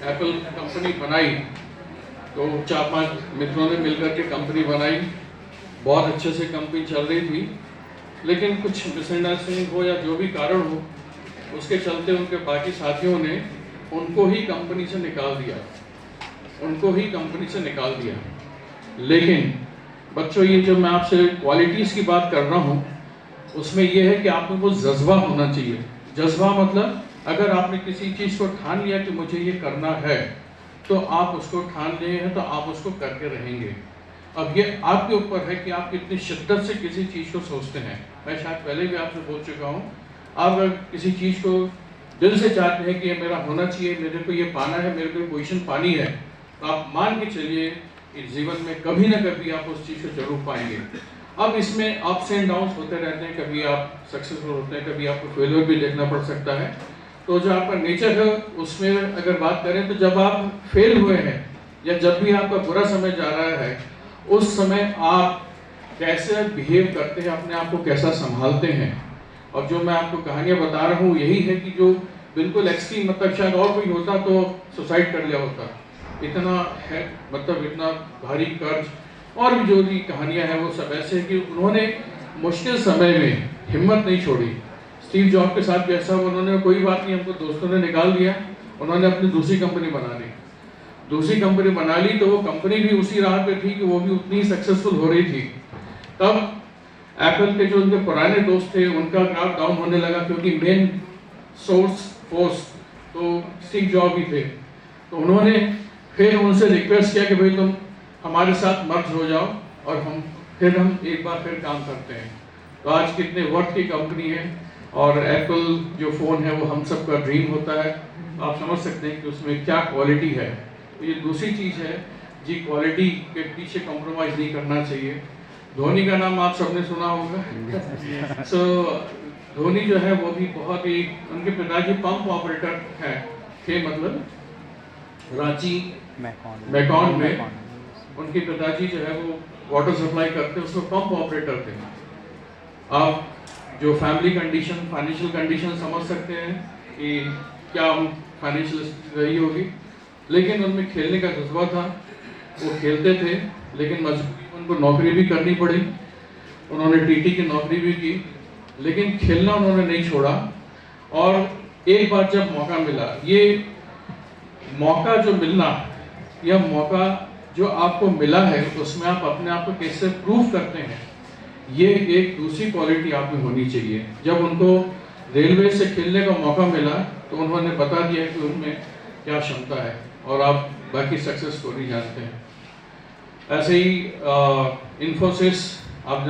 Apple company बनाई तो 4-5 मित्रों ने मिलकर के कंपनी बनाई, बहुत अच्छे से कंपनी चल रही थी, लेकिन कुछ मिसअंडरस्टैंडिंग हो या जो भी कारण हो, उसके चलते उनके बाकी साथियों ने उनको ही कंपनी से निकाल दिया। लेकिन बच्चों, ये जो मैं आपसे क्वालिटीज़ की बात कर रहा हूँ, उसमें यह है कि आप में वो जज्बा होना चाहिए। जज्बा मतलब अगर आपने किसी चीज़ को ठान लिया कि मुझे ये करना है, तो आप उसको ठान लिए हैं तो आप उसको करके रहेंगे। अब ये आपके ऊपर है कि आप कितनी शिद्दत से किसी चीज़ को सोचते हैं। मैं शायद पहले भी आपसे बोल चुका हूँ, आप अगर किसी चीज़ को दिल से चाहते हैं कि ये मेरा होना चाहिए, मेरे को ये पाना है, मेरे को पोजीशन पानी है, तो आप मान के चलिए इस जीवन में कभी ना कभी आप उस चीज़ को जरूर पाएंगे। अब इसमें अप्स एंड डाउन्स होते रहते हैं, कभी आप सक्सेसफुल होते हैं, कभी आपको फेलियर भी देखना पड़ सकता है। तो जो आपका नेचर है उसमें अगर बात करें तो जब आप फेल हुए हैं या जब भी आपका बुरा समय जा रहा है, उस समय आप कैसे बिहेव करते हैं, अपने आप को कैसा संभालते हैं। और जो मैं आपको कहानियाँ बता रहा हूँ यही है कि जो बिल्कुल एक्सट्रीम, मतलब शायद और कोई होता तो सुसाइड कर लिया होता, इतना है, मतलब इतना भारी कर्ज। और भी जो भी कहानियां हैं वो सब ऐसे हैं कि उन्होंने मुश्किल समय में हिम्मत नहीं छोड़ी। स्टीव जॉब के साथ भी ऐसा, उन्होंने कोई बात नहीं, हमको दोस्तों ने निकाल दिया, उन्होंने अपनी दूसरी कंपनी बना ली। तो वो कंपनी भी उसी राह पे थी कि वो भी उतनी सक्सेसफुल हो रही थी। तब एप्पल के जो उनके पुराने दोस्त थे उनका ग्राफ डाउन होने लगा, क्योंकि मेन फोर्स तो स्टीव जॉब ही थे। तो उन्होंने फिर उनसे रिक्वेस्ट किया कि भाई तुम हमारे साथ मर्ज हो जाओ और हम एक बार फिर काम करते हैं। तो आज कितने वर्थ की कंपनी है, और एप्पल जो फ़ोन है वो हम सब का ड्रीम होता है। आप समझ सकते हैं कि उसमें क्या क्वालिटी है। तो ये दूसरी चीज़ है जी, क्वालिटी के पीछे कॉम्प्रोमाइज़ नहीं करना चाहिए। धोनी का नाम आप सबने सुना होगा। सो धोनी जो है वो भी बहुत ही, उनके पिताजी पंप ऑपरेटर थे, मतलब रांची मैकॉन में उनके पिताजी जो है वो वाटर सप्लाई करते, उसमें पंप ऑपरेटर थे। आप जो फाइनेंशियल कंडीशन समझ सकते हैं कि क्या फाइनेंशियल रही होगी, लेकिन उनमें खेलने का जज्बा था, वो खेलते थे, लेकिन मजबूरी उनको नौकरी भी करनी पड़ी। उन्होंने टीटी की नौकरी भी की, लेकिन खेलना उन्होंने नहीं छोड़ा। और एक बार जब मौका मिला, ये मौका जो मिलना, यह मौका जो आपको मिला है उसमें आप अपने आप को कैसे प्रूव करते हैं, ये एक दूसरी क्वालिटी आप में होनी चाहिए। जब उनको रेलवे से खेलने का मौका मिला तो उन्होंने बता दिया कि उनमें क्या क्षमता है, और आप बाकी सक्सेस स्टोरी जानते हैं। ऐसे ही इन्फोसिस आप